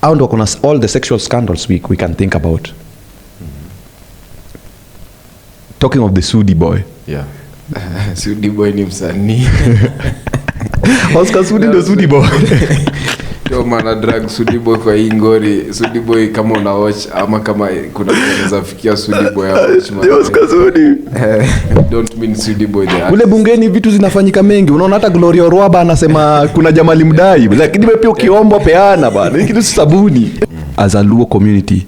Au kuna all the sexual scandals we can think about. Talking of the Sudi boy. Yeah. Sudi boy ni msanii. Oscar Sudi ndo Sudi boy. Yo mana drag Sudi boy kwa ingori. Sudi boy kama una watch ama kama kuna unaweza fikia Sudi boy hapo. Oscar Sudi. Don't mean Sudi boy there. Kule bungeni vitu zinafanyika mengi. Unaona hata Gloria Orwaba anasema kuna jamali mdai. Lakini pia ukiomba peana bana. Hiki ni sabuni. As a Luo community,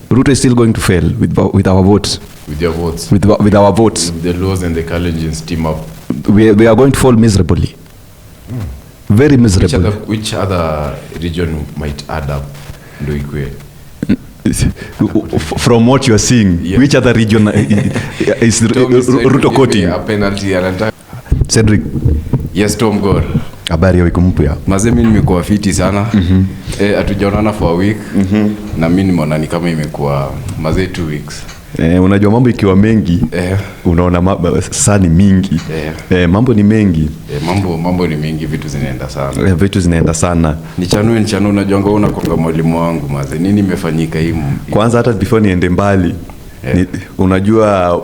Ruto is still going to fail with our votes. With your votes. With our votes. With the Luos and the Kalenjins team up. We are going to fall miserably. Very miserable. Which other region might add up? Ndo ikwe. From what you are seeing, yeah. Which other region is Ruto quoting? A penalty anataka. Cedric. Yes, Tom Gore. Habari ya wiki mpya. Mazee mimi nimekuwa fiti sana. Hatujaonana for a week. Na mimi nimeona ni kama imekuwa mazee 2 weeks. Unajua mambo ikiwa mengi, unaona saa ni mingi. Mambo ni mengi. Mambo ni mengi, vitu zinaenda sana. Vitu zinaenda sana. Nichanue unajua una kwa mwalimu wangu mazee. Nini imefanyika hii? Kwanza hata before niende mbali. Unajua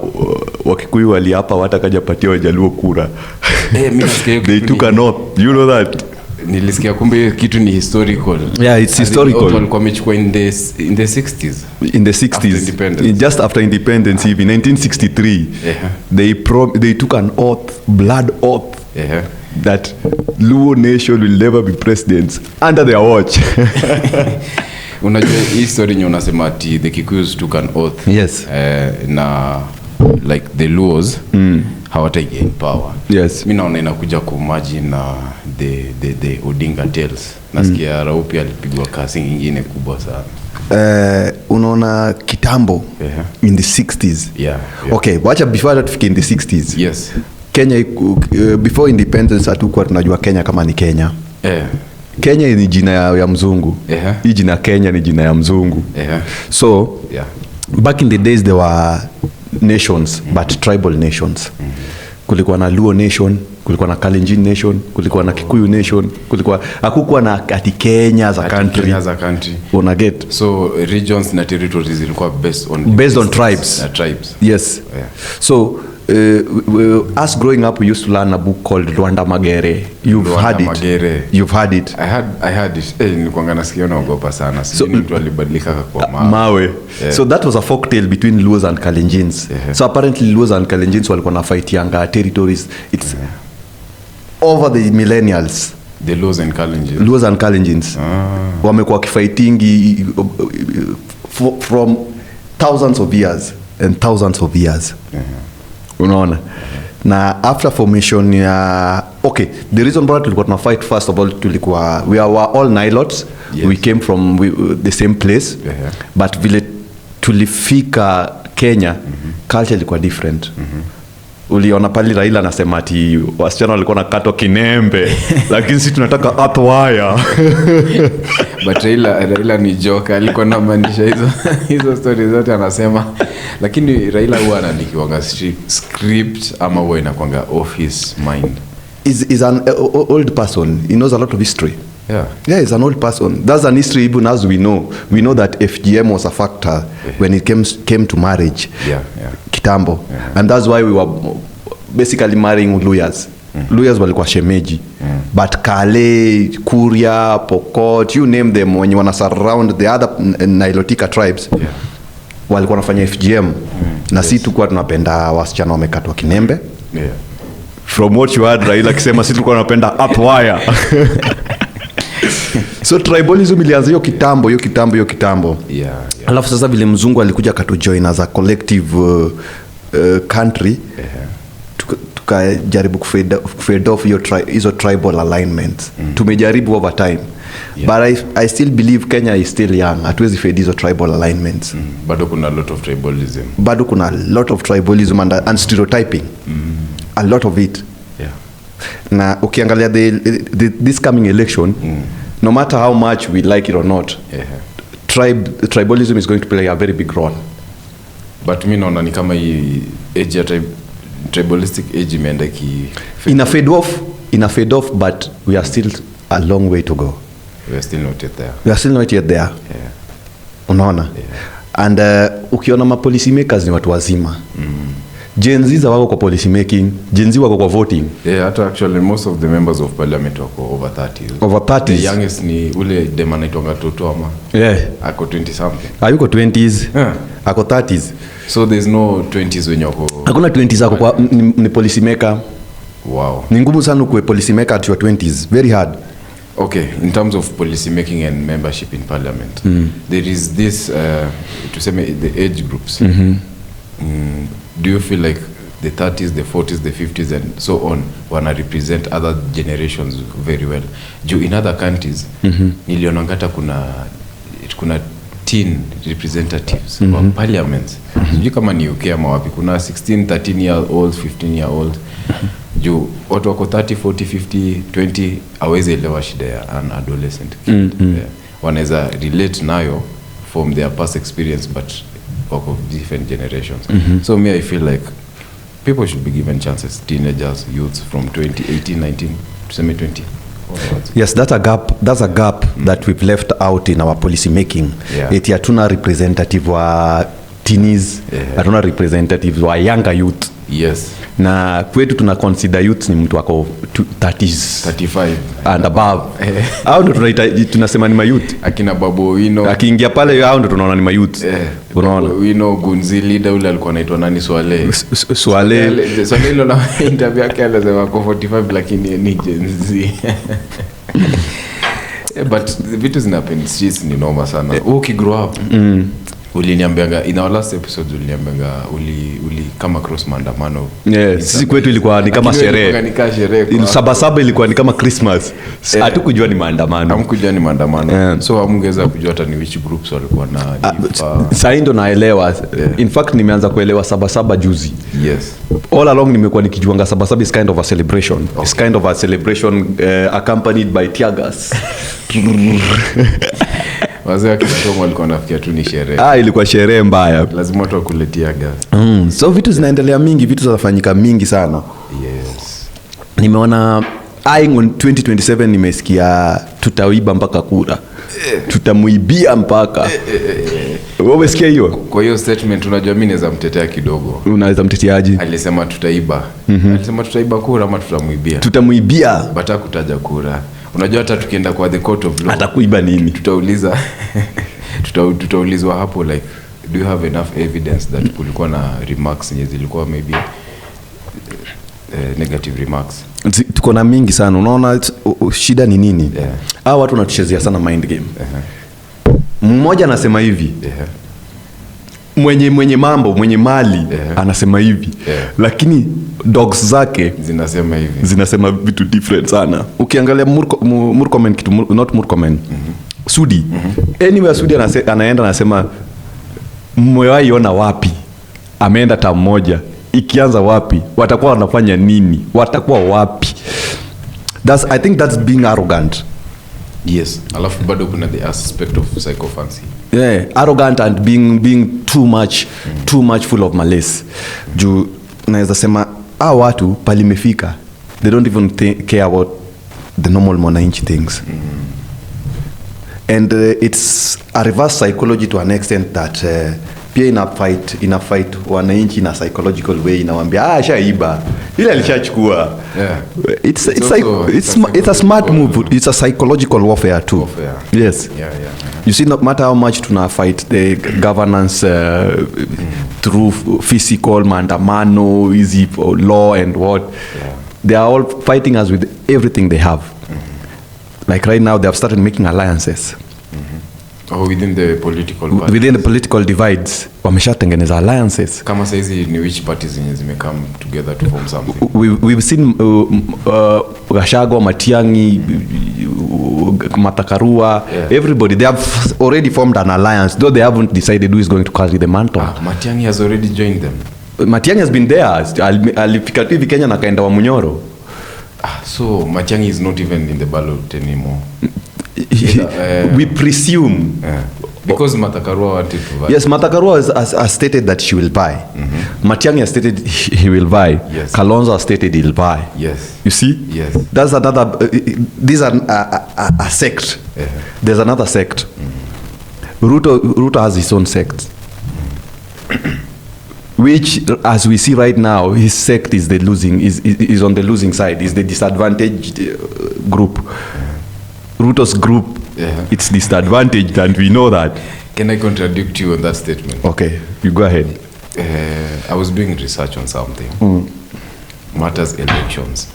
Wakikuyu waliapa watakaja patia Wajaluo kura. Mimi nasikia they took an oath. You know that? Nilisikia kumbe kitu ni historical. Yeah, it's historical. Walikuwa wamechukua in the 60s. In the 60s. Just after independence, in 1963, they took an oath, blood oath, that Luo nation will never be presidents under their watch. Unajua hii story yenye unasema ati the Kikuyus took an oath. Yes. Na like the Luos hawata gain power. Yes. Mimi naona inakuja kuimagine na the Odinga tales. Nasikia Raupi alipigwa kasi nyingine kubwa sana. Unaona kitambo in the 60s. Yeah. Okay, wacha before that fike in the 60s. Yes. Kenya before independence hatukuwa tunajua Kenya kama ni Kenya. Kenya ni jina ya mzungu. Hii jina Kenya ni jina ya mzungu. So back in the days there were nations, but tribal nations. Kulikuwa na Luo nation, kulikuwa na Kalenjin nation, kulikuwa na Kikuyu nation, hakukuwa na ati Kenya as a country. Una get? So regions na territories zilikuwa based on tribes. Tribes. Yes. So us growing up, we used to learn a book called Rwanda Magere. You've heard it. I heard it. Nilikuwa nasikia naogopa sana. So mtu alibadilika kwa mawe. So that was a folk tale between Luos and Kalenjins. So apparently Luos and Kalenjins walikuwa na fight younger territories. It's over the millennials. The Luos and Kalenjins. Wamekuwa kifighting from thousands of years and thousands of years. Unaona? Na after formation ya the reason why tulikuwa tuna fight, first of all, we were all Nilots. Yes. We came from the same place. But vile tulifika Kenya, culture ilikuwa different. Uliona pali Raila anasema ati wasichana walikuwa nakatwa kinembe lakini sisi tunataka earth wire. But Raila ni joke, alikuwa anamaanisha hizo stories zote anasema, lakini Raila huwa anaandikiwa script ama huwa inakuanga off his mind. Is an old person. He knows a lot of history. Yeah, he's an old person. That's an history even as we know. We know that FGM was a factor when it came to marriage. Kitambo. And that's why we were basically marrying Luyas. Luyas walikuwa shemeji. But Kale, Kuria, Pokot, you name them, when you wanna surround the other Nilotika tribes, walikuwa wanafanya FGM. Na sisi tulikuwa tunapenda wasichana wamekatwa kinembe. From what you heard Raila akisema sisi tulikuwa tunapenda earth wire. So tribalism ilianza hiyo kitambo. Alafu sasa vile mzungu alikuja katujoin as a collective country, tukajaribu kufade off hizo tribal alignments. Tumejaribu over time. But I still believe Kenya is still young. Hatuwezi fade hizo tribal alignments. Bado kuna a lot of tribalism and stereotyping. A lot of it. Na ukiangalia this coming election, no matter how much we like it or not, tribalism is going to play a very big role. But mimi naona ni kama hii age ya tribalistic age imeenda ina fade off, but we are still a long way to go. we are still not yet there. We are still not yet there. Yeah. Unaona? Yeah. And ukiona ma policy makers ni watu wazima. Gen Z wako kwa policy making, Gen Z wako kwa voting. Yeah, actually most of the members of parliament wako over 30s. Over 30s. The youngest ni ule dem anaitwa Toto ama. Yeah. Ako 20 something. Ayuko 20s. Yeah. Ako 30s. So there's no 20s wenye wako. Hakuna 20s wako kwa ni policy maker. Wow. Ni ngumu sana kuwe policy maker at your 20s. Very hard. Okay, in terms of policy making and membership in parliament, there is this to say the age groups. Do you feel like the 30s, the 40s, the 50s and so on wanna represent other generations very well? In other countries, nilionangata kuna teen representatives wa parliaments. Sijui kama ni UK ama wapi, kuna 16, 13 year old, 15 year old. Watu wako 30, 40, 50, 20 hawezi elewa shida ya an adolescent kid. Wanaweza relate nayo from their past experience but of different generations. So me, I feel like people should be given chances, teenagers, youths from 20, 18, 19 to 20. Yes, that's a gap that we've left out in our policy making. Eti hatuna representative wa teenies, hatuna representative wa younger youth. Yes. Na kwetu tuna consider youth ni mtu wako 30s 35 and above. Hao ndo tunasema ni mayouth. Akina Babu Wino akiingia pale, hao ndo tunaona ni mayouth. Unaona Wino Gunzi leader ule alikuwa anaitwa nani? Swale hilo na interview yake alisema kwa 45 lakini ni Gen Z. But the vitu zinapen streets ni noma sana. Ukigrow up uliniambianga in our last episode uliniambianga uli kama cross maandamano. Sisi kwetu ilikuwa ni kama sherehe. Sabasaba ilikuwa ni kama Christmas. Hatukujua ni maandamano. Hamkujua ni maandamano. So hamungeza kujua hata ni which groups walikuwa na sasa ndo naelewa. In fact nimeanza kuelewa Sabasaba juzi. Yes. All along nimekuwa nikijuanga Sabasaba is kind of a celebration. Okay. It's kind of a celebration accompanied by tear gas. Wazee wa Kisumu walikuwa nafikia tu ni sherehe. Ilikuwa sherehe mbaya. Lazima watu wakuletea gas. So vitu zinaendelea mingi, vitu zinafanyika mingi sana. Yes. Nimeona eyeing on 2027 nimesikia tutaiba mpaka kura. Tutamuibia mpaka. Wewe umesikia hiyo? Kwa hiyo statement unajua mimi naweza mtetea kidogo. Unaweza mteteaje? Alisema tutaiba. Alisema tutaiba kura ama tutamuibia? Tutamuibia. Bata kutaja kura. Unajua hata tukienda kwa the court of law atakuiba nini? Tutaulizwa hapo like do you have enough evidence that kulikuwa na remarks yenye zilikuwa maybe negative remarks. Tuko na mingi sana. Unaona shida ni nini? Hao watu wanatuchezea sana mind game. Mmoja anasema hivi. Mwenye mambo, mwenye mali anasema hivi. Lakini dogs zake zinasema vitu different sana. Ukiangalia Murkomen kitu not Murkomen. Sudi. Anyway Sudi anaenda anasema mmewaiona wapi? Ameenda ta moja. Ikianza wapi? Watakuwa wanafanya nini? Watakuwa wapi? I think that's being arrogant. Yes. Alafu bado kuna the aspect of psychophancy. Arrogant and being too much full of malice. Juu naweza sema watu palimefika. They don't even care about the normal mwananchi things. And it's a reverse psychology to an extent that pia ina fight wananchi na psychological way, inawaambia shaiba ile alishachukua. It's a smart move. It's a psychological warfare too. Yes. You see, no matter how much tuna fight the governance through physical maandamano, easy law and what, they are all fighting us with everything they have. Like right now they have started making alliances. Within the political divides wameshatengeneza alliances. Kama saizi ni which parties zenye zimecome together to form something? We've seen Gachagua, Matiang'i, Matakarua, everybody, they have already formed an alliance, though they haven't decided who is going to carry the mantle. Matiang'i has already joined them. Matiang'i has been there. Alifika tu hivi Kenya na kaenda wa Munyoro. So Matiang'i is not even in the ballot anymore. We presume Because Martha Karua wanted to buy. Yes, Martha Karua has stated that she will buy. Matiang'i has stated he will buy. Yes. Kalonzo has stated he'll buy. Yes. You see? Yes. That's another. These are a sect. There's another sect. Ruto has his own sect. Which, as we see right now, his sect is is on the losing side. Is the disadvantaged group. Ruto's group, it's disadvantaged, and we know that. Can I contradict you on that statement? Okay, you go ahead. I was doing research on something. Matters elections.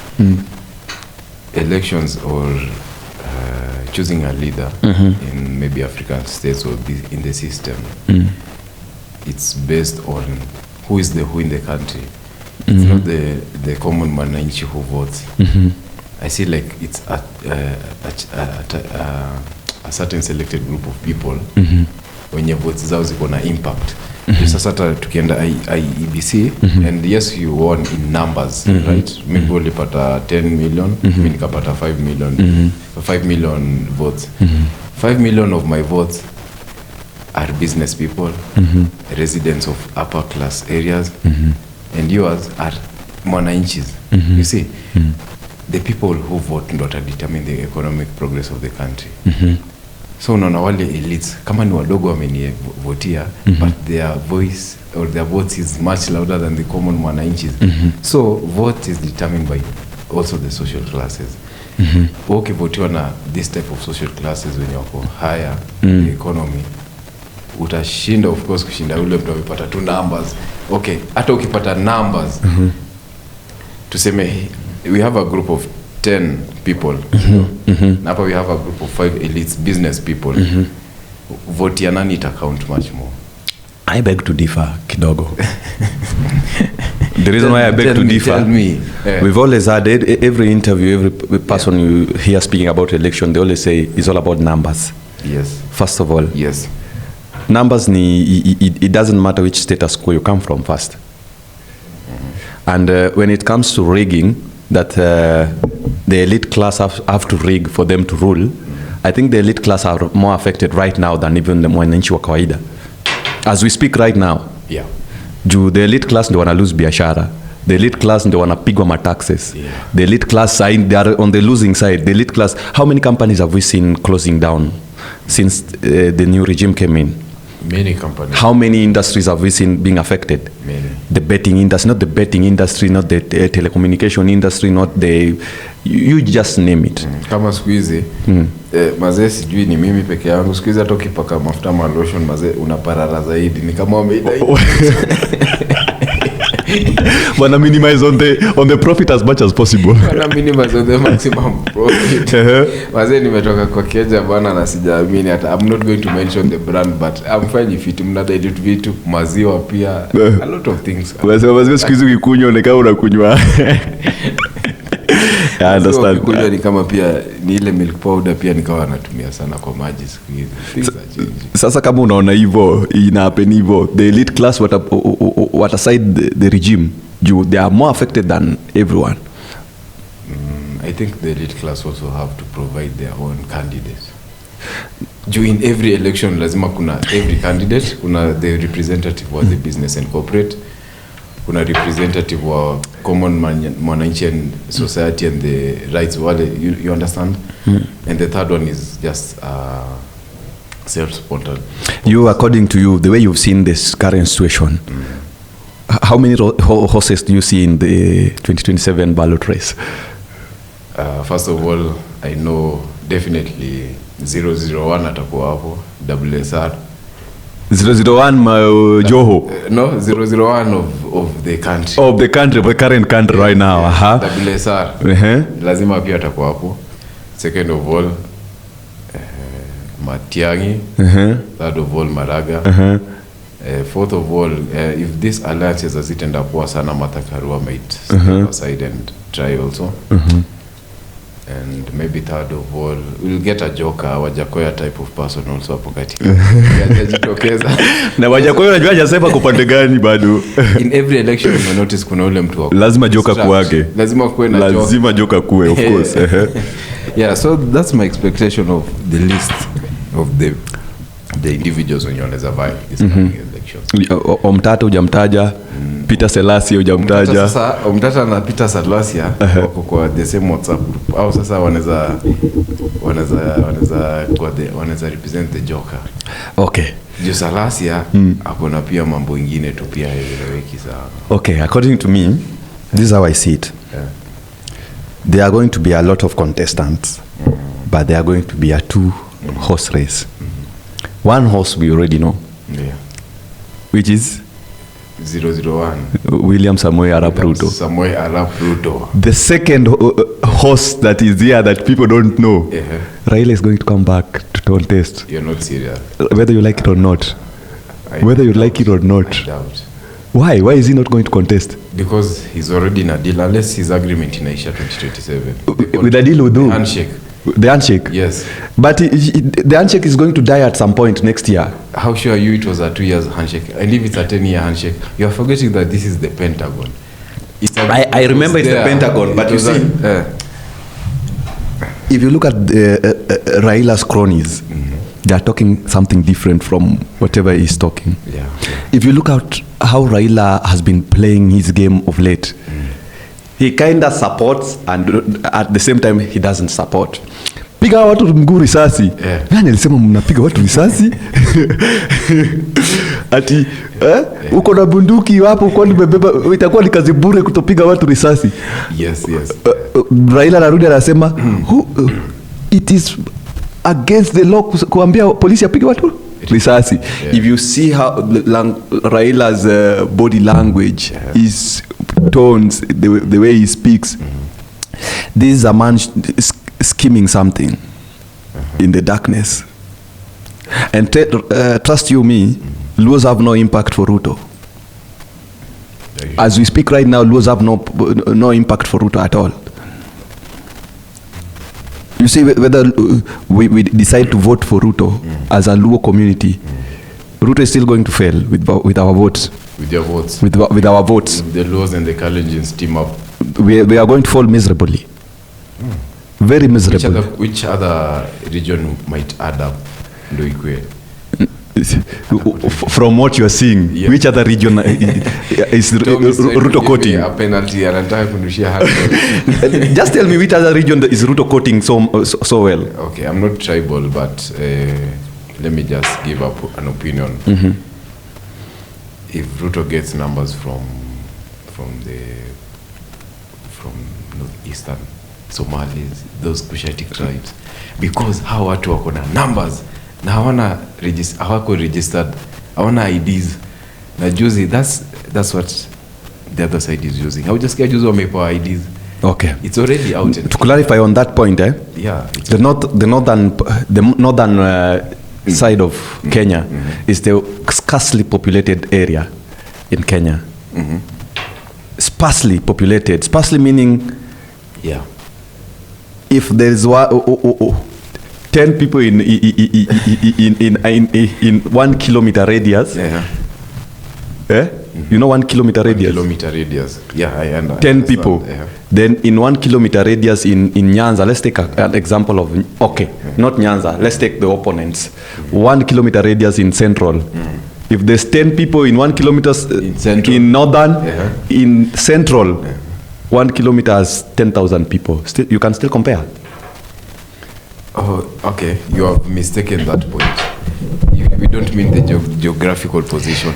Elections or choosing a leader in maybe African states or in the system. It's based on who is the who in the country. It's not the common mwananchi who votes. I see like it's a certain selected group of people wenye votes zao ziko na impact. Sasa hata tukienda IEBC and yes you won in numbers, right? Maybe ulipata 10 million, mimi nikapata 5 million. 5 million votes. 5 million of my votes are business people, residents of upper class areas, and yours are mwananchis. You see, the people who vote ndo determine the economic progress of the country. So unaona wale elites kama ni wadogo wamenivotia, but their voice or their votes is much louder than the common mwananchis. So vote is determined by also the social classes. Ukivotiwa na this type of social classes wenye wako higher the economy, utashinda of course kushinda ule mtu amepata tu numbers. Okay, hata ukipata numbers, tuseme we have a group of 10 people, na hapa we have a group of 5 elites business people. Vote ya nani ita count much more? I beg to differ kidogo. The reason why I beg to differ, tell me. We've always had every interview, every person you hear speaking about election, they always say it's all about numbers. Yes. First of all. Yes. Numbers, it doesn't matter which status quo you come from first. And when it comes to rigging, that the elite class have to rig for them to rule, I think the elite class are more affected right now than even the mwananchi wa kawaida. As we speak right now, the elite class ndio wana lose biashara. The elite class ndio wanapigwa mataxes. The elite class they are on the losing side. The elite class, how many companies have we seen closing down since the new regime came in? Many companies. How many industries have we seen being affected? Many. The betting industry, not the betting industry, not the telecommunication industry, not the... You just name it. Kama siku hizi, mazee sijui ni mimi peke yangu, siku hizi hata ukipaka mafuta ma lotion mazee unaparara zaidi. Ni kama wameida Wanna minimize on the profit as much as possible. Wanna minimize on the maximum profit. Mazee nimetoka kwa keja bwana na sijaamini hata. I'm not going to mention the brand, but I'm fine if it mnada edit vitu, maziwa pia, a lot of things. Maziwa siku hizi ukikunywa ni kama unakunywa. I understand. Kunywa ni kama pia ni ile milk powder pia nikawa natumia sana kwa maji siku hizi. Things are changing. Sasa kama unaona hivyo, ina happen hivyo, the elite class what aside the regime, they are more affected than everyone. I think the elite class also have to provide their own candidates. In every election lazima kuna every candidate, kuna the representative wa the business and corporate, kuna representative wa common mwananchi and society and the rights wale, you understand? And the third one is just self-supported. You, according to you, the way you've seen this current situation, how many horses do you see in the 2027 ballot race? First of all, I know definitely 001 atakuwa hapo, WSR. 001 Joho. No, 001 of the country. Of the country, of the current country right now. WSR. Lazima pia atakuwa hapo. Second of all, Matiang'i. Third of all, Maraga. Fourth of all, if this alliances as it end up poor sana, Martha Karua might step aside and try also. And maybe third of all, we'll get a joker, Wajakoya type of person also hapo katika. Yajitokeza. Na Wajakoya unajua hajasema kupande gani bado. In every election you notice kuna ule mtu wako. Lazima joka kuage. Lazima kuwe na joka. Lazima joka kuwe, of course. Yeah, so that's my expectation of the list of the the individuals when you wanaweza buy this coming elections. Omtata hujamtaja, Peter Selassie hujamtaja. Sasa Omtata na Peter Selassie wako kwa the same WhatsApp group. Au sasa wanaweza represent the Joker. Okay. Juu Selassie akona pia mambo ingine tu pia eleweki sana. Okay, according to me, this is how I see it. Yeah. There are going to be a lot of contestants, but there are going to be a 2-horse race. One horse we already know, which is 001. William Samoei Arap Ruto. Samoei Arap Ruto. The second horse that is here that people don't know, Raila is going to come back to contest. You're not serious. Whether you like it or not. I doubt. Why? Why is he not going to contest? Because he's already in a deal, unless his agreement in Aisha 2027. With a deal with who? Handshake. The handshake? Yes. But the handshake is going to die at some point next year. How sure are you it was a 2 years handshake? And if it's a 10-year handshake, you are forgetting that this is the Pentagon. I remember it's the Pentagon, but you see, if you look at Raila's cronies, they are talking something different from whatever he's talking. Yeah. If you look at how Raila has been playing his game of late, he kind of supports and at the same time he doesn't support. Piga watu mguu risasi. Nani alisema mnapiga watu risasi? Ati uko na bunduki hapo kwa nimebeba, itakuwa ni kazi bure kutopiga watu risasi. Yes. Raila narudi anasema it is against the law kuambia polisi apige watu risasi. If you see how Raila's body language, his tones, the way he speaks, this is a man scheming something in the darkness. And trust you me, laws have no impact for Ruto. As we speak right now, laws have no impact for Ruto at all. You see, whether we decide to vote for Ruto as a Luo community, Ruto is still going to fail with our votes. With your votes? With our votes. If the Luos and the Kalenjins team up. We are going to fall miserably. Very miserable. Which other region might add up? From what you are seeing, which other region is Ruto quoting? A penalty and just tell me which other region is Ruto quoting so well. Okay, I'm not tribal, but let me just give up an opinion. If Ruto gets numbers from northeastern Somalis, those Cushitic tribes, because how watu wako na numbers na hawako registered, hawana IDs na juzi, that's what the other side is using. How just juzi wamepewa IDs. Okay, it's already out. To clarify on that point, the northern side of Kenya is the scarcely populated area in Kenya. Sparsely populated. Sparsely meaning, if there is 10 people in 1 kilometer radius, you know 1 kilometer radius? 1 kilometer radius. Yeah, I understand. 10 people. Then in 1 kilometer radius in Nyanza, let's take an example of, not Nyanza, let's take the opponents. 1 kilometer radius in Central. If there's 10 people in 1 kilometer in Northern, in Central, 1 kilometer has 10,000 people. You can still compare. Oh, okay. You have mistaken that point. We don't mean the geographical position.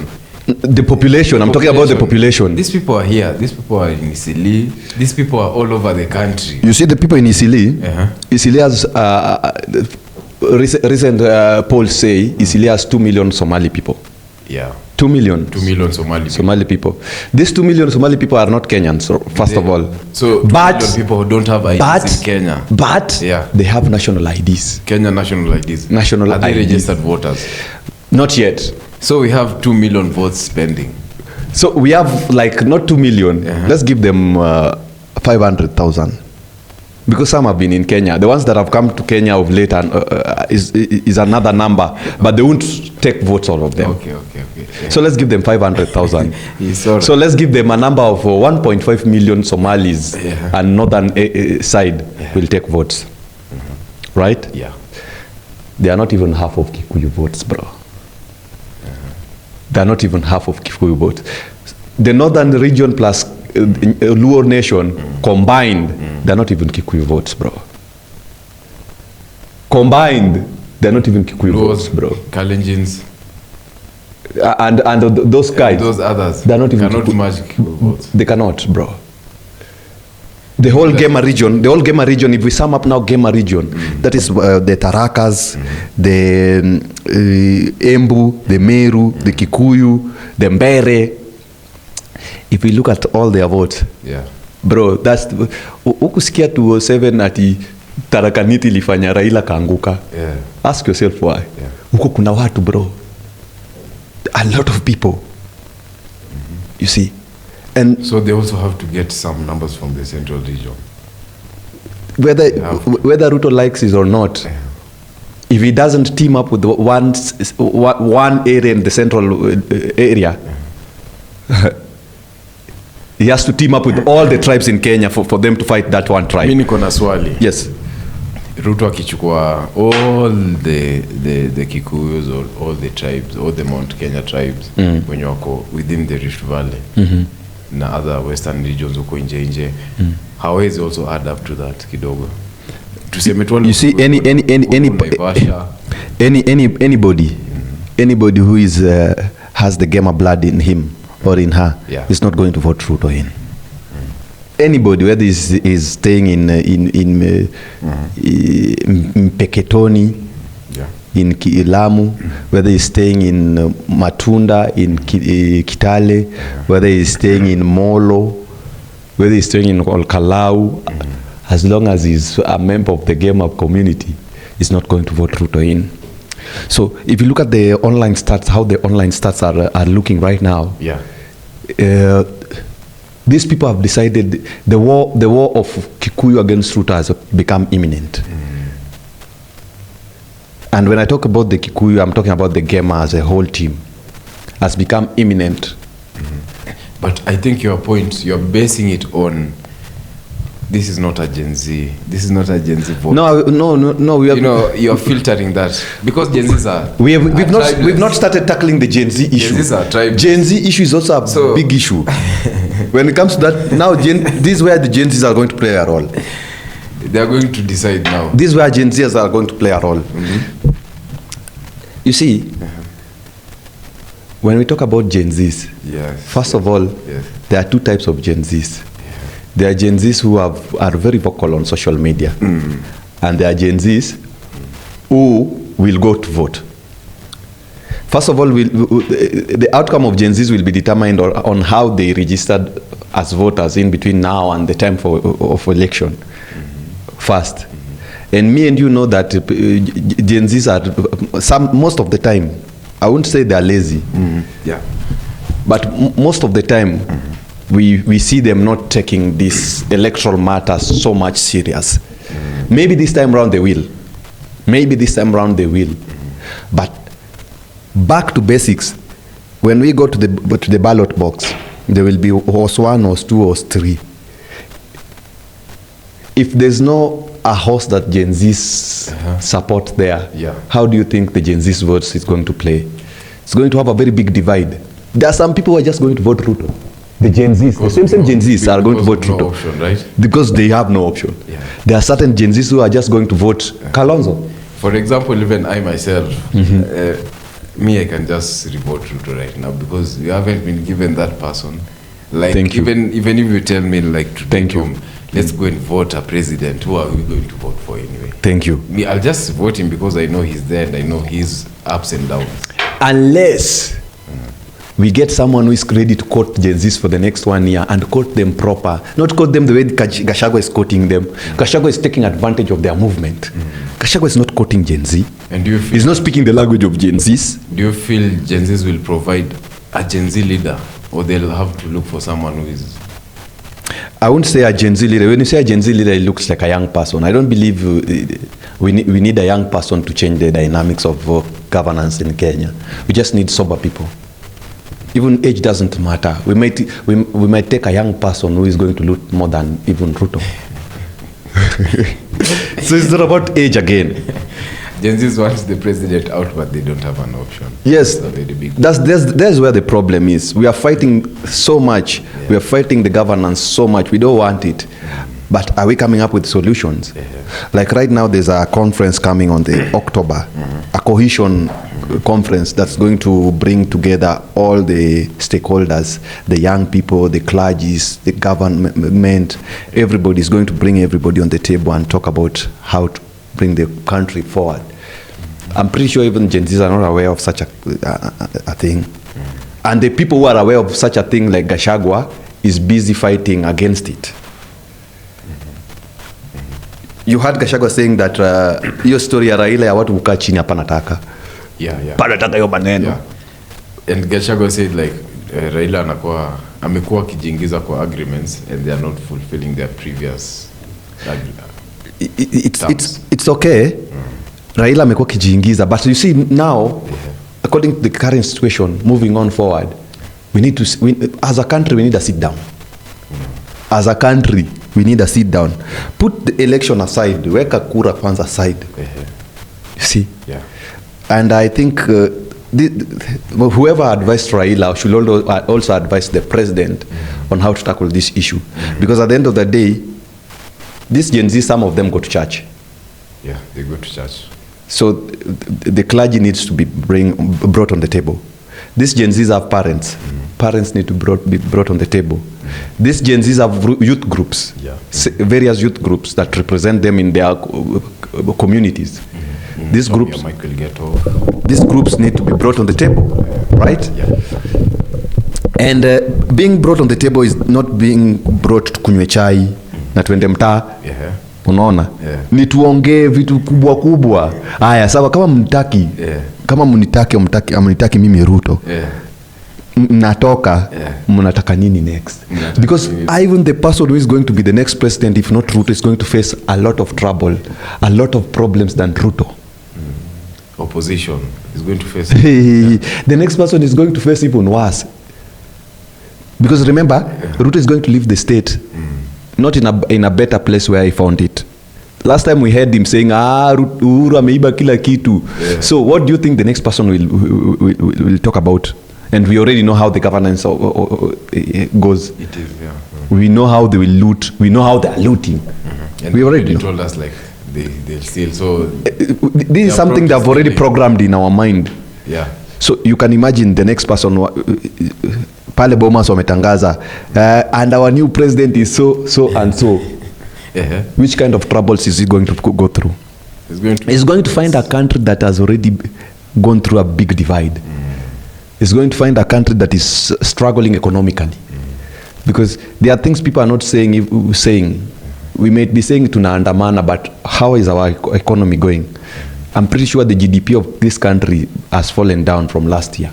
The population. I'm talking about the population. These people are here. These people are in Isili. These people are all over the country. You see the people in Isili? Isili has, recent polls say Isili has 2 million Somali people. 2 million. 2 million Somali people. These 2 million Somali people are not Kenyans, first of all. So 2 million people who don't have IDs in Kenya. But they have national IDs. Kenya national IDs. Are they registered voters? Not yet. So we have 2 million votes pending. So we have not 2 million. Let's give them 500,000. Because some have been in Kenya. The ones that have come to Kenya of late is another number, but they won't take votes, all of them. Okay. So let's give them 500,000. So let's give them a number of 1.5 million Somalis, and northern side will take votes. Right? Yeah. they are not even half of Kikuyu votes, bro. They are not even half of Kikuyu votes. The northern region plus Luo nation combined, they are not even Kikuyu votes, bro. Combined, they are not even Kikuyu votes, bro. Kalenjins. And those guys, those others, they are not even cannot match Kikuyu votes. They cannot, bro. The whole Gema region, if we sum up now Gema region, that is the Tarakas, the Embu, the Meru, the Kikuyu, the Mbere. If we look at all their votes, bro, that's ukusikia 207 ati Tarakaniti lifanya Raila kaanguka. Ask yourself why. Huko kuna watu, bro. A lot of people. You see. And so they also have to get some numbers from the central region. Whether Ruto likes it or not, if he doesn't team up with one area in the central area, he has to team up with all the tribes in Kenya for them to fight that one tribe. Mimi niko na swali. Yes. Ruto akichukua all the Kikuyus or all the tribes, all the Mount Kenya tribes wenye wako within the Rift Valley. Na other western regions uko nje hawezi also add up to that kidogo. Tuseme tu, you see, anybody who is has the Gema blood in him or in her is not going to vote Ruto in. Anybody, whether is staying in Mpeketoni, in Lamu, whether he's staying in Matunda, in Kitale, whether he's staying in Molo, whether he's staying in Olkalau, as long as he's a member of the Gema community, he's not going to vote Ruto in. So if you look at the online stats, how the online stats are looking right now, these people have decided the war of Kikuyu against Ruto has become imminent. And when I talk about the Kikuyu, I'm talking about the Gema as a whole team, has become imminent. But I think your point, you're basing it on, this is not a Gen Z. This is not a Gen Z vote. No. We have, you're filtering that because Gen Zs are. We've not started tackling the Gen Z issue. Gen Zs are tribal. Gen Z issue is also a big issue. When it comes to that, now this is where the Gen Zs are going to play a role. They are going to decide now. This is where Gen Zs are going to play a role. You see, when we talk about Gen Zs, first of all, there are two types of Gen Zs. There are Gen Zs who are very vocal on social media. And there are Gen Zs who will go to vote. First of all, the outcome of Gen Zs will be determined on how they registered as voters in between now and the time of election. First. And me and you know that Gen Zs are, most of the time, I won't say they're lazy. But most of the time, we see them not taking this electoral matters so much serious. Maybe this time around they will. But back to basics, when we go to the ballot box, there will be horse 1, horse 2, horse 3. If there's no a horse that Gen Zs support there, how do you think the Gen Zs votes is going to play? It's going to have a very big divide. There are some people who are just going to vote Ruto. The Gen Zs, the same Gen Zs are going to vote Ruto. Option, right? Because they have no option. There are certain Gen Zs who are just going to vote Kalonzo. For example, even I myself, me, I can just revote Ruto right now because you haven't been given that person. Like, even if you tell me like to take him, let's go and vote a president, who are we going to vote for anyway? Thank you. Me, I'll just vote him because I know he's there and I know his ups and downs. Unless we get someone who is ready to quote Gen Zs for the next 1 year and quote them proper. Not quote them the way Gachagua is quoting them. Gachagua is taking advantage of their movement. Gachagua is not quoting Gen Z. And do you feel, he's not speaking the language of Gen Zs. Do you feel Gen Zs will provide a Gen Z leader, or they'll have to look for someone who is... I won't say a Gen Z leader. When you say a Gen Z leader, it looks like a young person. I don't believe we need a young person to change the dynamics of governance in Kenya. We just need sober people. Even age doesn't matter. We might take a young person who is going to loot more than even Ruto. So it's not about age again. Gen Zs want the president out, but they don't have an option. Yes, that's a very big. That's where the problem is. We are fighting so much. Yeah. We are fighting the governance so much. We don't want it. But are we coming up with solutions? Yeah. Like right now, there's a conference coming on the October, a cohesion conference that's going to bring together all the stakeholders, the young people, the clergies, the government. Everybody is going to bring everybody on the table and talk about how to bring the country forward. I'm pretty sure even Gen Zs are not aware of such a thing. And the people who are aware of such a thing like Gachagua is busy fighting against it. You heard Gachagua saying that hiyo story ya Raila ya watu kukaa chini hapa nataka. Yeah. Panataka hiyo maneno. Yeah. And Gachagua said like Raila amekuwa kijiingiza kwa agreements and they are not fulfilling their previous it's okay. Raila amekuwa kijiingiza, but you see now, according to the current situation, moving on forward, we need to, as a country, we need to sit down. As a country, we need to sit down. Put the election aside, weka kura kwanza aside. You see? Yeah. And I think whoever advised Raila should also advise the president on how to tackle this issue. Because at the end of the day, this Gen Z, some of them go to church. Yeah, they go to church. So the clergy needs to be brought on the table. These Gen Zs have parents. Parents need to be brought on the table. These Gen Zs have youth groups, various youth groups that represent them in their communities. These groups need to be brought on the table, right? Yeah. And being brought on the table is not being brought to kunywe chai na tuende mtaa. Unaona? Ni tuongee vitu kubwa kubwa. Haya, sawa, kama mnitaki, kama mnitaki mimi Ruto. Natoka, mnataka nini next? Because even the person who is going to be the next president, if not Ruto, is going to face a lot of trouble, a lot of problems than Ruto. Opposition is going to face the next person is going to face even worse. Because remember, Ruto is going to leave the state not in a better place where he found it. Last time we heard him saying, Uhuru ameiba kila kitu. So what do you think the next person will talk about? And we already know how the governance goes. It is, yeah. We know how they will loot. We know how they are looting. And we already told us like they'll steal. So this is something they've already programmed in our mind. Yeah. So you can imagine the next person. Pale Bomas wametangaza and our new president is so and so. Which kind of troubles is he going to go through? He's going to find a country that has already gone through a big divide. He's going to find a country that is struggling economically. Because there are things people are not saying. We may be saying tunaandamana, but how is our economy going? I'm pretty sure the GDP of this country has fallen down from last year.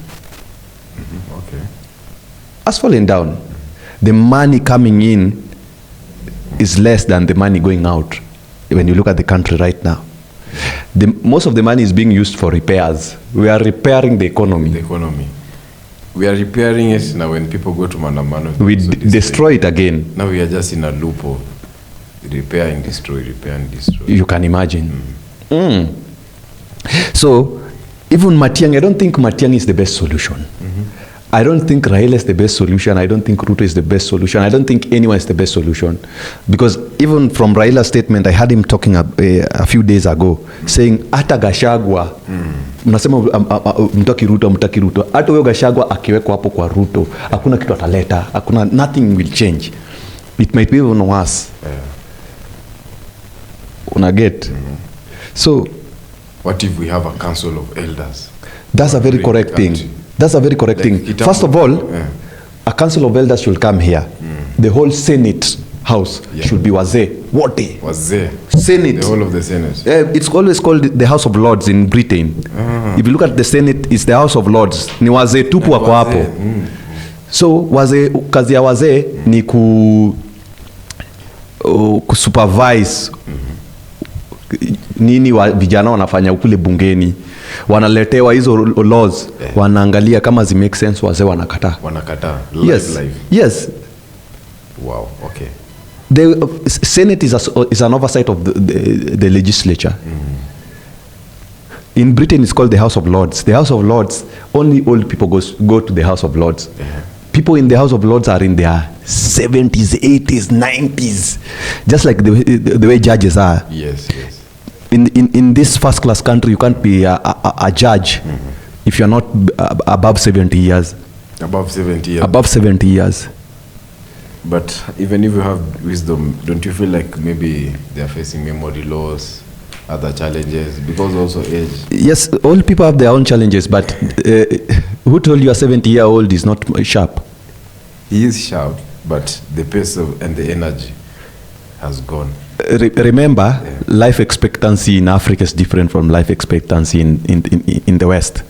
Okay. Has fallen down. The money coming in is less than the money going out when you look at the country right now. Most of the money is being used for repairs. We are repairing the economy. We are repairing it now. When people go to Mandamano, we destroy it again. Now we are just in a loop of repair and destroy. You can imagine. So even Matiang'i, I don't think Matiang'i is the best solution. I don't think Raila is the best solution. I don't think Ruto is the best solution. I don't think anyone is the best solution. Because even from Raila's statement, I had him talking a few days ago, saying, Ata Gachagua, mnasema mtaki Ruto. Ata huyo Gachagua akiwekwa hapo kwa Ruto, hakuna kitu ataleta, nothing will change. It might be even worse. Unaget? So, what if we have a council of elders? That's a very correct thing. That's a very correct thing. First of all, a council of elders should come here. The whole Senate house should be wazee. Wote. Wazee. Senate. The whole of the Senate. It's always called the House of Lords in Britain. If you look at the Senate, it's the House of Lords. Ni wazee tupu wako hapo. So wazee, kazi ya wazee ni kusupervise nini vijana wanafanya ukule bungeni. Wanaletewa hizo laws, wanaangalia kama zi make sense, wazee wanakataa. Live. Yes. Wow, okay. The Senate is an oversight of the legislature. In Britain, it's called the House of Lords. The House of Lords, only old people go to the House of Lords. People in the House of Lords are in their 70s, 80s, 90s, just like the way judges are. Yes. In this first-class country, you can't be a judge if you're not above 70 years. Above 70 years. Above 70 years. But even if you have wisdom, don't you feel like maybe they are facing memory loss, other challenges, because also age? Yes, all people have their own challenges, but who told you a 70-year-old is not sharp? He is sharp, but the pace and the energy has gone. Remember, life expectancy in Africa is different from life expectancy in the West.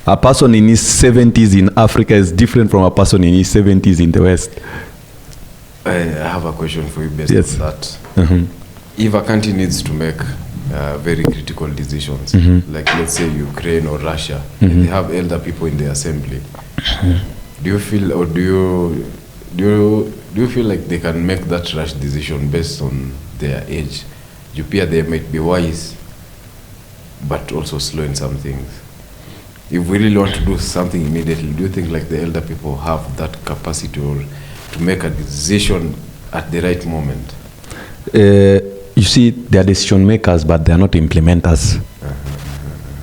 A person in his 70s in Africa is different from a person in his 70s in the West. I have a question for you based on that. If a country needs to make very critical decisions, like let's say Ukraine or Russia, they have elder people in the assembly. Do you feel, or do you feel like they can make that rash decision based on their age? You appear they might be wise, but also slow in some things. If we really want to do something immediately, do you think like the elder people have that capacity or to make a decision at the right moment? You see, they are decision makers, but they are not implementers.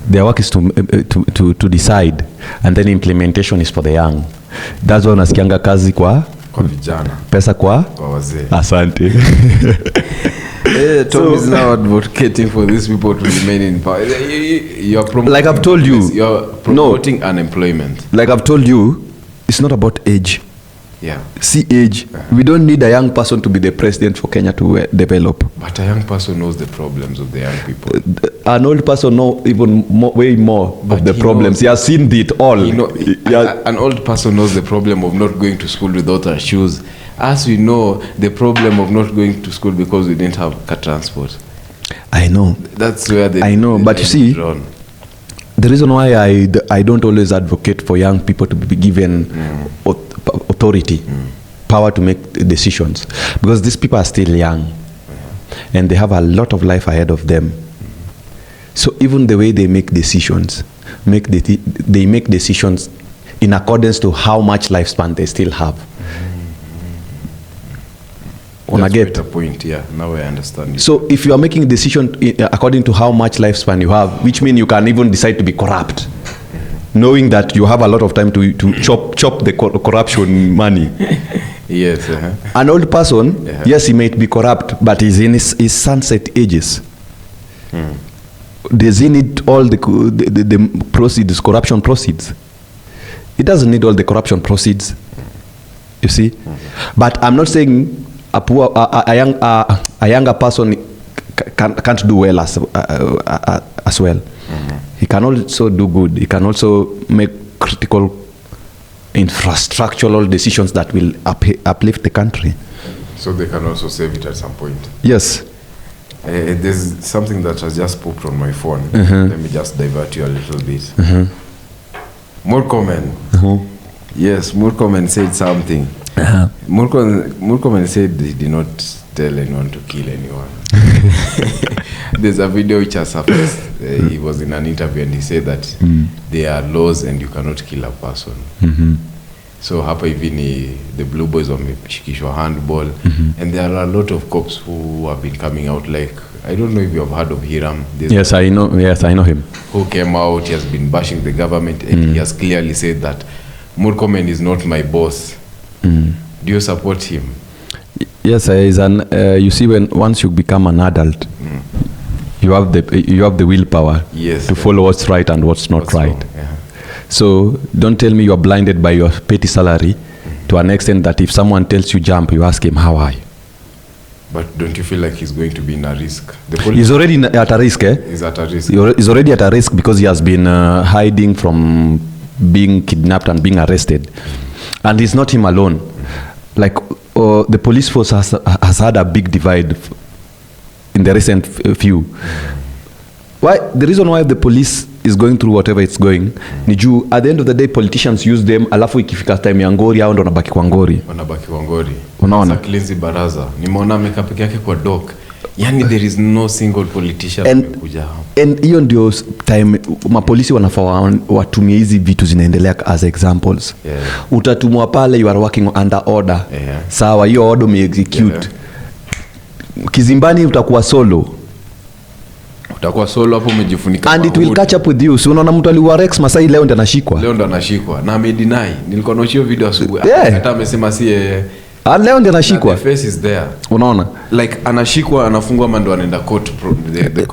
Their work is to decide, and then implementation is for the young. That's why unasikianga kazi kwa vijana, pesa kwa wazee. Asante. Tom is now advocating for these people to remain in power. You're promoting, like I've told you, you're promoting unemployment. Like I've told you, it's not about age. Yeah. See age. We don't need a young person to be the president for Kenya to develop. But a young person knows the problems of the young people. An old person knows even way more of the problems. He has seen it all. An old person knows the problem of not going to school without our shoes. As we know, the problem of not going to school because we didn't have car transport. I know. That's where I know, but you see, the reason why I don't always advocate for young people to be given authority, power to make decisions, because these people are still young, and they have a lot of life ahead of them. So even the way they make decisions, they make decisions in accordance to how much lifespan they still have. That's get a point. Yeah, now I understand you. So if you are making a decision according to how much lifespan you have, which means you can even decide to be corrupt, knowing that you have a lot of time to chop the corruption money. Yes. An old person, yes, he might be corrupt, but he's in his sunset ages. Does he need all the proceeds, corruption proceeds? He doesn't need all the corruption proceeds. You see? But I'm not saying a younger person can't do well as well. He can also do good. He can also make critical infrastructural decisions that will uplift the country. So they can also save it at some point. Yes. There's something that has just popped on my phone. Let me just divert you a little bit. Murkomen. Yes, Murkomen said something. Murkomen said he did not tell anyone to kill anyone. There's a video which has surfaced. He was in an interview and he said that there are laws and you cannot kill a person. So hapa hivi ni the Blue Boys wameshikishwa handball, and there are a lot of cops who have been coming out, like, I don't know if you have heard of Hiram. Yes, I know him. Who came out, he has been bashing the government, and he has clearly said that Murkomen is not my boss. Do you support him? Yes, you see, once you become an adult, you have the willpower to follow what's right and what's not right. So don't tell me you are blinded by your petty salary to an extent that if someone tells you jump, you ask him, how are you? But don't you feel like he's going to be in a risk? He's already at a risk, eh? He's at a risk. He's already at a risk because he has been hiding from being kidnapped and being arrested. And it's not him alone. Like, the police force has had a big divide in the recent few. Why? The reason why the police is going through whatever it's going, ni juu at the end of the day politicians use them, alafu ikifika time ya ngori hao ndo wanabaki kwa ngori. Unaona? Sasa Cleanse Baraza. Nimeona ameka peke yake kwa dock. Yani there is no single politician kuja hapo. And hiyo ndio time mapolisi wanafaa watumie hizi vitu zinaendelea as examples. Yeah. Utatumwa pale, you are working under order. Yeah. Sawa, hiyo order me execute. Yeah. Kizimbani utakuwa solo. Utakuwa solo hapo umejifunika. And it will catch up with you. So unaona mtu aliwa Rex Masai leo ndo anashikwa. Leo ndo anashikwa. Na amedeny. Nilikuwa naochio video asubuhi. Yeah. Hata amesema si leo ndo anashikwa. The face is there. Unaona? Like anashikwa, anafungwa, mando anaenda court the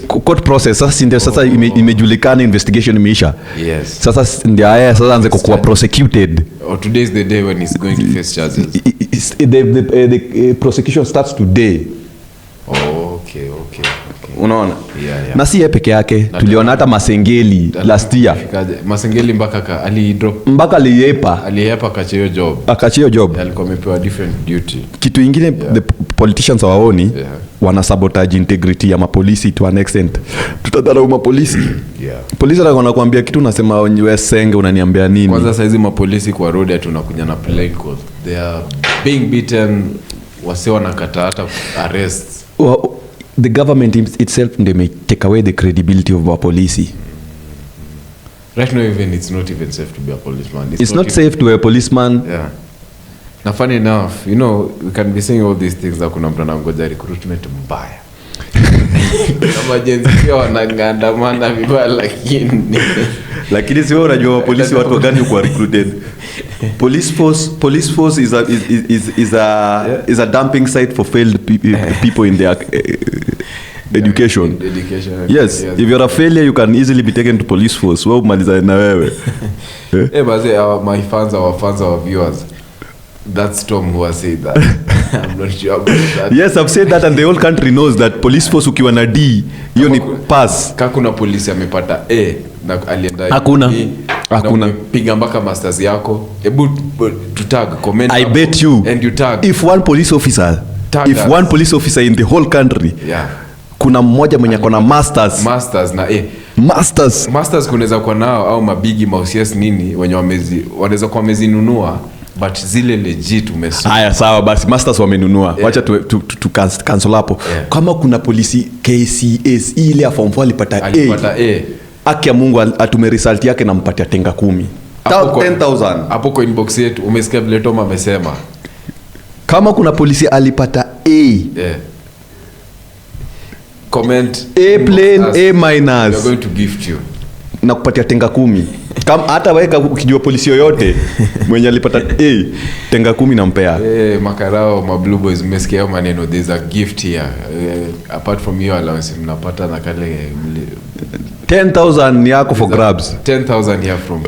court process. Sasa ndio sasa imejulikana, investigation imeisha. Yes. Sasa ndio sasa anze kuwa prosecuted. Or today is the day when he's going to face charges. The prosecution starts today. Oh, okay. Unaona? Yeah. Na si yeye peke yake, tuliona hata Masengeli last year. Masengeli mpaka alidrop, mpaka aliyepa akachio job. Alikuwa amepewa different duty. Kitu ingine, the politicians waoni wana sabotage integrity ya mapolisi to an extent. Tutadharau mapolisi. Polisi wanakuambia kitu, unasema wewe senge, unaniambia nini? Kwanza saizi mapolisi kwa road tunakuja na plain clothes. They are being beaten, wase wanakata hata arrest. The government itself may take away the credibility of our police. Right now, it's not even safe to be a policeman. It's not safe to be a policeman. Yeah. Now, funny enough, we can be saying all these things that kuna mtu anangoja recruitment mbaya. Kama jenzi pia wanangandamana vibaya, lakini sio unajua polisi watu gani kwa recruited. Police force is a dumping site for failed people in their education. Yes, if you're a failure you can easily be taken to police force. Wewe umaliza na wewe. My fans, our viewers, that's Tom who has said that. I'm not sure about that. Yes, I've said that, and the whole country knows that police force ukiwa na D hiyo ni pass. Kaka kuna polisi amepata A na alienda hakuna piga mpaka masters yako. Hebu to tag comment. I bet you, and you tag if one police officer in the whole country, kuna mmoja mwenye akona masters na A. Masters kunaweza kuwa nao au mabigi mausias nini wenye wanaweza kuwa wamezinunua, but zile legit umesoma. Haya sawa basi, masters wamenunua. Wacha tu cancel hapo. Kama kuna polisi KCS ile ya form 4 alipata A. Aki ya Mungu atume result yake na mpatia tenga 10. 10,000. Hapo kwa inbox yetu umesikia vile Tom amesema. Kama kuna polisi alipata A. Comment A plain, A minus. We are going to gift you. Na kupatia tenga 10. Kama hata wewe ukijua polisi yoyote mwenye alipata A, tenga 10 nampea. Makarao, ma blue boys, mmesikia maneno, there's a gift here. Apart from your allowance mnapata na kale 10,000 yako for grabs. 10,000 here from.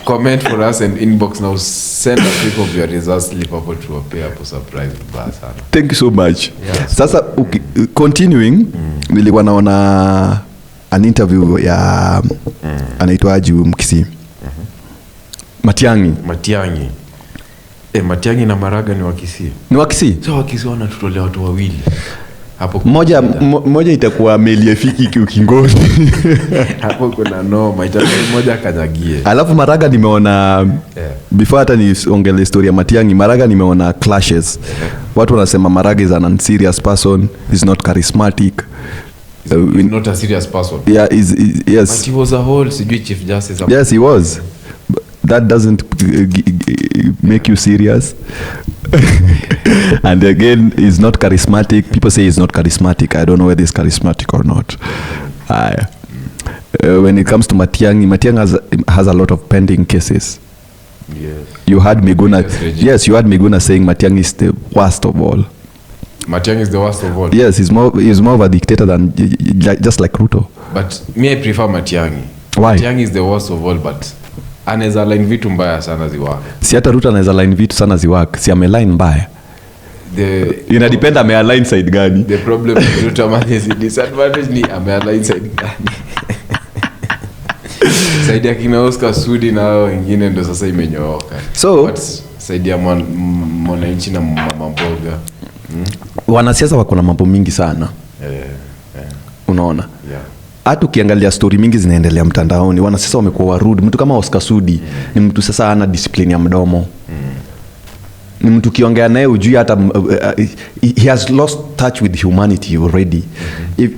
Comment for us and inbox now, send a clip of your results slip hapo to appear hapo surprise basa. Thank you so much. Sasa continuing, nilikuwa naona an interview ya anaitwa Aju Mkisi. Matiangi. Matiangi na Maraga ni Wakisi. Ni Wakisi? So Wakisi wanatutolea watu wawili. Hapo moja itakuwa Meliefiki ukingoni. Hapo kuna moja kanyagie. Alafu Maraga nimeona before hata niongele story ya Matiangi, Maraga nimeona clashes. Watu wanasema Maraga is an unserious person, is not charismatic. He's not a serious person. Yeah, yes. But he was a whole Chief Justice. Yes, he was. That doesn't make you serious. And again, he's not charismatic. People say he's not charismatic. I don't know whether he's charismatic or not. When it comes to Matiang'i has a lot of pending cases. Yes. You had Miguna saying Matiang'i is the worst of all. Matiang'i is the worst of all. Yes, he's more of a dictator than just like Ruto. But me, I prefer Matiang'i. Why? Matiang'i is the worst of all, but anaweza line vitu mbaya sana ziwaka. Si hata Ruto anaweza line vitu sana ziwaka. Si ameline mbaya. Inadepend amealign side gani. The problem with Ruto is disadvantage ni amealign side gani. Side ya kina Oscar Sudi na wengine ndo sasa imenyooka. So side ya mwananchi na mama mboga. Wanasiasa wako na mambo mingi sana. Unaona? Hata ukiangalia story mingi zinaendelea mtandaoni, wanasiasa wamekuwa rude. Mtu kama Oscar Sudi ni mtu sasa ana discipline ya mdomo. Ni mtu kiongea naye ujui hata he has lost touch with humanity already. If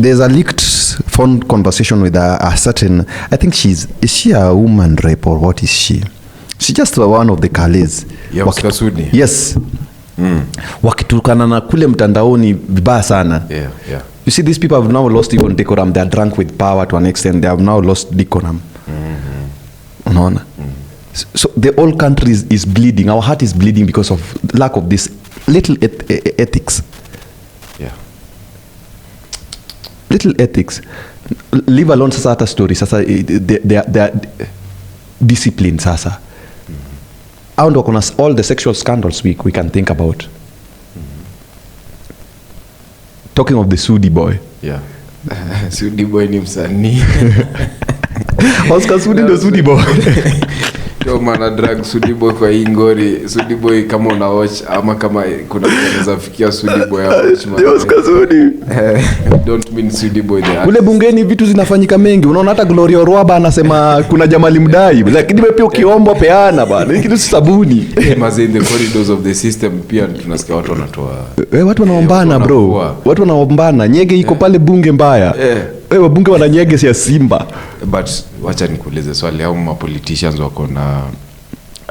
there's a leaked phone conversation with a certain, I think is she a woman rape or what is she? She's just one of the Kales. Yes. Wakitukana na kule mtandaoni vibaya sana. Yeah. You see, these people have now lost even decorum. They are drunk with power to an extent. They have now lost decorum. Unaona? So the whole country is bleeding. Our heart is bleeding because of lack of this little ethics. Yeah. Little ethics. Leave alone sasa hata story. Sasa they are disciplined sasa. And all the sexual scandals we can think about. Talking of the Sudi boy. Yeah. Sudi boy ni msanii. Oscar Sudi ndo Sudi boy. Yo mana drag Sudi boy kwa ingori. Sudi boy kama una watch ama kama kuna unaweza fikia Sudi boy ya watch man. Oscar Sudi. Don't mean Sudi boy there. Kule bungeni vitu zinafanyika mengi. Unaona hata Gloria Orwaba anasema kuna jamali mdai. Lakini pia ukiomba peana bana. Ni kitu sabuni. Maze in the corridors of the system pia tunasikia watu wanatoa. Watu wanaombana bro. Watu wanaombana. Nyege iko pale bunge mbaya. Wabunge wana nyege ya Simba. But wacha nikuulize swali, au ma politicians wako na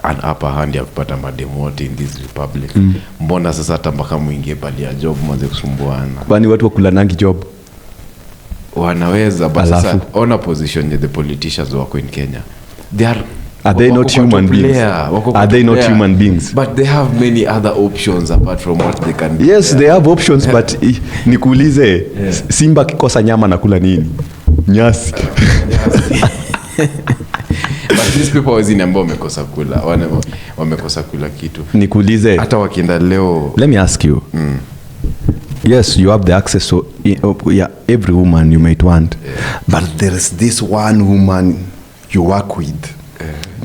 an upper hand ya kupata mademu wote in this republic. Mbona sasa hata mpaka muingie pale ya job mwanze kusumbuana? Kwani watu wakula nangi job? Wanaweza, but sasa on a position ya the politicians wako in Kenya. Are they not human beings? Are they not human beings? But they have many other options apart from what they can do. Yes, they have options, but nikuulize, Simba kikosa nyama nakula nini? Nyasi. But these people wazini ambao wamekosa kula kitu. Nikuulize, hata wakienda leo. Let me ask you. Yes, you have the access to every woman you might want. But there is this one woman you work with.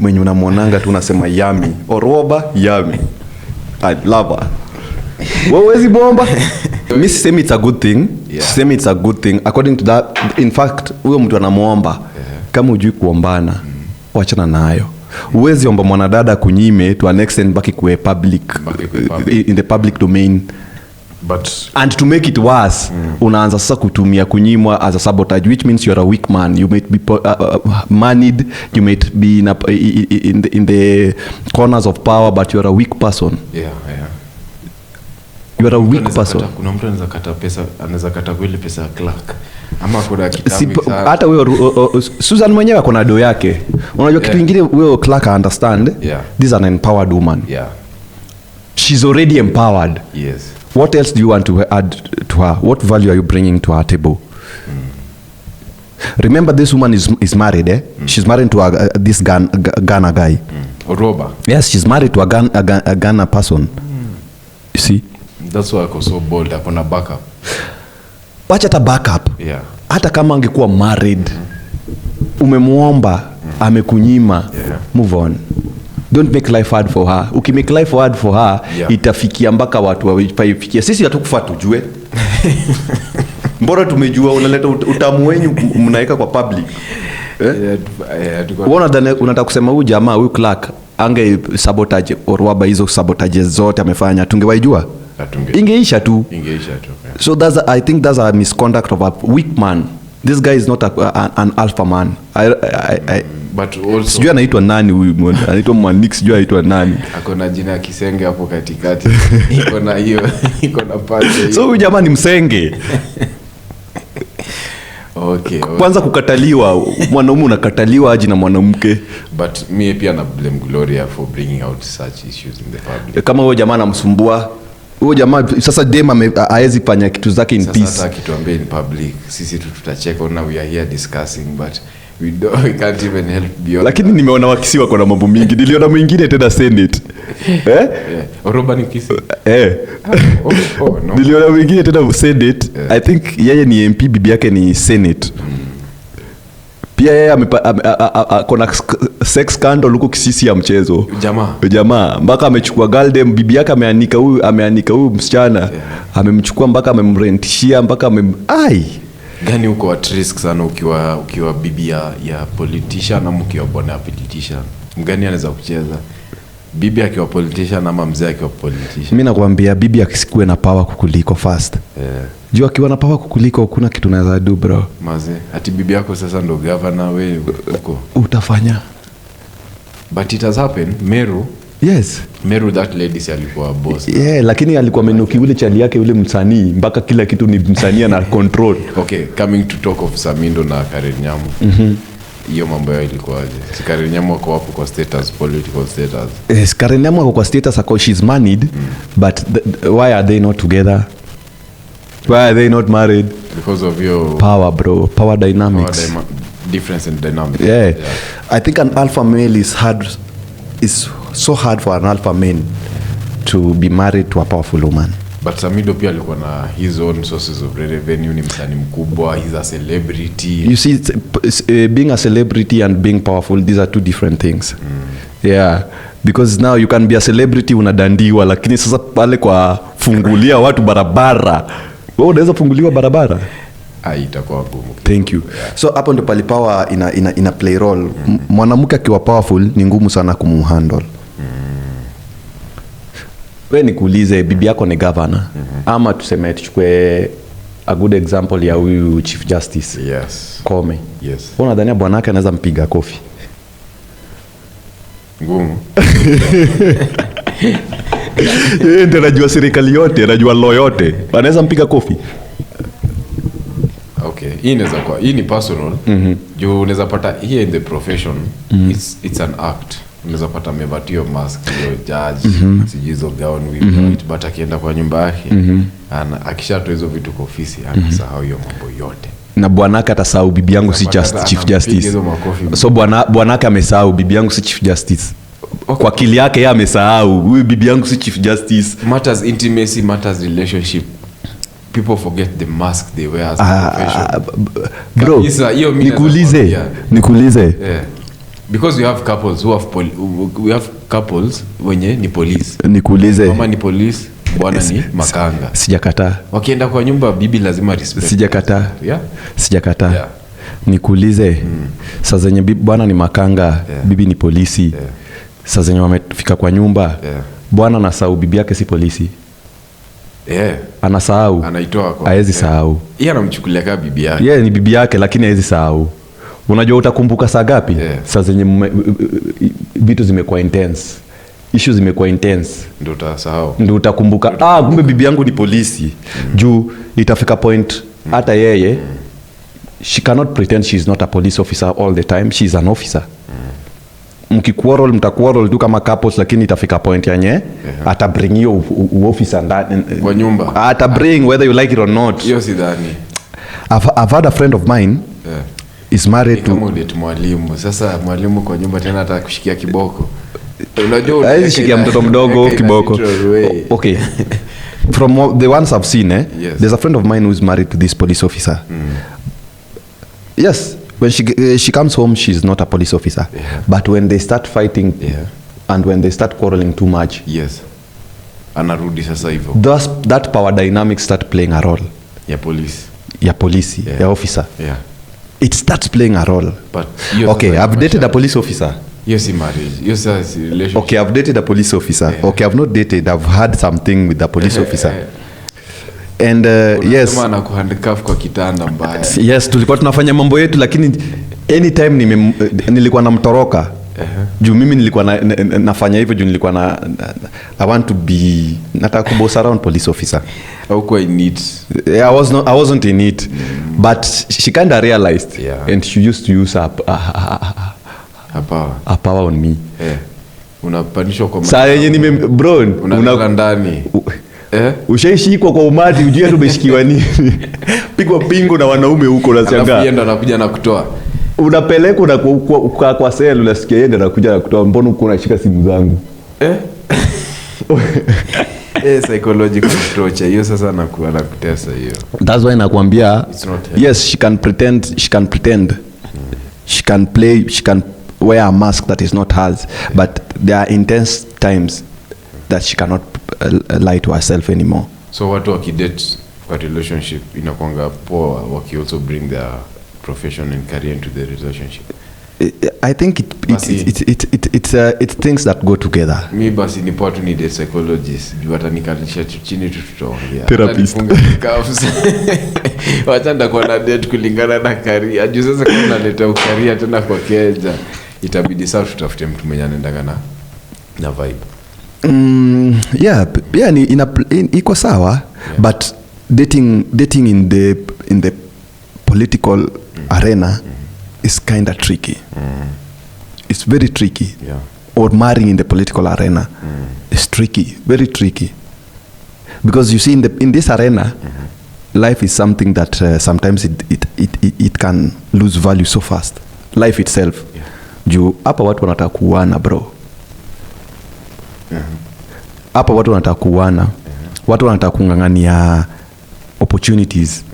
Mwenye unamwonanga tu unasema yummy. Orwaba yummy. I love her. Wawezi bomba. Mimi sisemi it's a good thing. Sisemi it's a good thing. According to that, in fact, huyo mtu anamuomba. Kama hujui kuombana, wachana nayo. Uwezi omba mwanadada kunyime to an extent baki kuwe public. In the public domain. And to make it worse, unaanza sasa kutumia kunyimwa as a sabotage, which means you are a weak man. You might be moneyed, you might be in the corners of power, but you are a weak person. Yeah. You are a weak person. Kuna mtu anaweza kata kweli pesa clerk. Ama kuna kitambi sana. Hata wewe Susan mwenyewe akona do yake. Unajua kitu kingine wewe clerk understand? This is an empowered woman. Yeah. She's already empowered. Yes. What else do you want to add to her? What value are you bringing to her table? Remember, this woman is married. She's married to this Ghana guy. Oroba. Yes, she's married to a Ghana person. You see? That's why I'm so bold. Akona backup. Wacha ta backup. Yeah. Hata kama angekuwa married, umemuomba, amekunyima, move on. Don't make life hard for her. Ukimake life hard for her, itafikia mpaka watu waifikia. Sisi hatukufa tujue. Mbona tumejua unaleta utamu wenyu mnaeka kwa public. Unataka kusema huyu jamaa, huyu clerk ange sabotage Orwaba, hizo sabotages zote amefanya, tungewaijua? Ingeisha tu. So I think that's a misconduct of a weak man. This guy is not an alpha man. But also sijui anaitwa nani huyu, anaitwa Mwanix, sijui anaitwa nani. Akona jina Kisenge hapo katikati. Iko na pande. So huyu jamaa ni msenge. Okay. Kwanza kukataliwa, mwanaume unakataliwa aje na mwanamke. But me pia na blame Gloria for bringing out such issues in the public. Kama huyo jamaa anamsumbua, huyo jamaa sasa dem haezi fanya kitu zake in peace. Sasa kituambie in public, sisi tutacheka. Now we are here discussing, but we can't even help beyond. Lakini nimeona wakisiwa kwa mambo mingi. Niliona mwingine tena Senate. Oroba ni kisi. No. Niliona mwingine tena Senate. I think yeye ni MP, bibi yake ni Senate. Pia yeye kuna sex scandal huko Kisisi ya mchezo. Jamaa mpaka amechukua Galdem, bibi yake ameanika huyu msichana. Amemchukua mpaka amemrentishia mpaka gani uko at risk sana ukiwa bibi ya politician na mkiwa bwana politician. Mgani anaweza kucheza? bibi akiwa politician ama mzee akiwa politician? Mimi nakwambia bibi akisikuwe na power kukuliko first. Juu akiwa na power kukuliko kuna kitu unaweza do bro. Maze, ati bibi yako sasa ndo governor wewe uko. Utafanya. But it has happened. Meru. Yes. Meru, that lady si alikuwa boss. Yeah, lakini alikuwa menuki ule chali yake ule msanii mpaka kila kitu ni msanii na control. Okay, coming to talk of Samindo na Karen Nyamu. Hiyo mambo yao ilikuwaje? Si Karen Nyamu wako hapo kwa status, political status. Yes, Karen Nyamu wako kwa status ako she's married, but why are they not together? Why are they not married? Because of your power, bro. Power dynamics. Difference in dynamics. Yeah. I think an alpha male is so hard for an alpha male to be married to a powerful woman. But Samindo pia alikuwa na his own sources of revenue, ni msanii mkubwa, he's a celebrity. You see, being a celebrity and being powerful, these are two different things. Yeah. Because now you can be a celebrity unadandiwa, lakini sasa pale kwa fungulia watu barabara. Wewe unaweza funguliwa barabara? Itakuwa ngumu. Thank you. Yeah. So hapo ndo pali power ina play role. Mwanamke akiwa powerful ni ngumu sana kumhandle. Wewe nikuulize, bibi yako ni governor ama tuseme tuchukue a good example ya huyu Chief Justice. Yes. Kome. Yes. Unadhania bwana yake anaweza mpiga kofi? Ngumu. Yeye ndiye anajua serikali yote, anajua law yote. Anaweza mpiga kofi? Okay. Hii ni personal. Juu unaweza pata here in the profession, it's an act. Unaweza pata amevatio mask yo judge, sijizo gown with but akienda kwa nyumba yake, akishatoa hizo vitu kwa ofisi, anasahau hiyo mambo yote. Na bwanaka atasahau bibi yangu si Chief Justice. So bwanaka amesahau bibi yangu si Chief Justice. Okay. Kwa akili yake yeye amesahau huyu bibi yangu si Chief Justice. Matters intimacy, matters relationship. People forget the mask they wear as a profession. Bro, nikuulize. Yeah. Because we have couples who have couples wenye ni police. Nikuulize. Mama ni police, bwana ni makanga. Sijakataa. Wakienda kwa nyumba bibi lazima respect. Sijakataa. Yeah. Sijakataa. Yeah. Nikuulize. Saa zenye bwana ni makanga, bibi ni polisi. Yeah. Saa zenye wamefika kwa nyumba, bwana anasahau bibi yake si polisi. Yeah. Anasahau. Anaitoa kwa. Haezi sahau. Yeye anamchukulia kama bibi yake. Ni bibi yake lakini haezi sahau. Unajua utakumbuka saa gapi? Saa zenye vitu zimekuwa intense. Issues zimekuwa intense. Ndio utasahau. Ndio utakumbuka, kumbe bibi yangu ni polisi. Juu itafika point hata yeye she cannot pretend she is not a police officer all the time. She is an officer. Mtakuarol tu kama couples, lakini itafika point yenye atabring hiyo officer ndani kwa nyumba. Atabring whether you like it or not. Hiyo sidhani. I've had a friend of mine is married to mwalimu. Sasa mwalimu kwa nyumba tena hata kushikia kiboko. Unajua unashikia mtoto mdogo kiboko. Okay. From the ones I've seen, yes. There's a friend of mine who's married to this police officer. Yes, when she comes home, she's not a police officer. But when they start fighting and when they start quarreling too much, yes, anarudi sasa hivyo. That power dynamics start playing a role. Ya police. Ya officer. Yeah. It starts playing a role. But okay, I've dated a police officer. Yes, in marriage. Yes, relationship. Okay, I've dated a police officer. Okay, I've not dated. I've had something with the police officer. And yes. Kama anakuhandcuff kwa kitanda mbaya. Yes, tulikuwa tunafanya mambo yetu, lakini anytime nilikuwa namtoroka. Juu mimi nilikuwa nafanya hivyo juu nilikuwa I want to be nataka kuboss around police officer. How quite neat. Yeah, I wasn't in it. But she kind of realized and she used to use a power on me. Unapanishwa kwa saa yenye bro unalala ndani. Ushaishikwa kwa umati ujue tu umeshikiwa nini. Pigwa pingo na wanaume huko unashangaa. Alafu ndo anakuja na kutoa. Unapelekwa na kwa cell unasikia yeye ndo anakuja na kutoa. Mbona uko unashika simu zangu? Psychological torture hiyo sasa anakuwa anakutesa hiyo. That's why nakwambia yes, she can pretend. She can play, she can wear a mask that is not hers, but there are intense times that she cannot lie to herself anymore. So watu wakidate kwa relationship inakuanga poa waki also bring their profession and career into the relationship. I think it's things that go together. Mi basi ni poa tu ni the psychologist. Juu atanikalisha chini tu tutaongea. Therapist. Wacha ndakuwa na date kulingana na career. Juu sasa kama naleta career tena kwa keja, itabidi sasa tutafute mtu mwenye anaendanga na vibe. Iko sawa, but dating in the political arena is kind of tricky. It's very tricky. Yeah. Or marrying in the political arena is tricky, very tricky. Because you see, in this arena, life is something that sometimes it can lose value so fast. Life itself. Yeah. Juu hapa watu wanataka kuuana, bro. Hapa watu wanataka kuuana. Watu wanataka kungangania opportunities.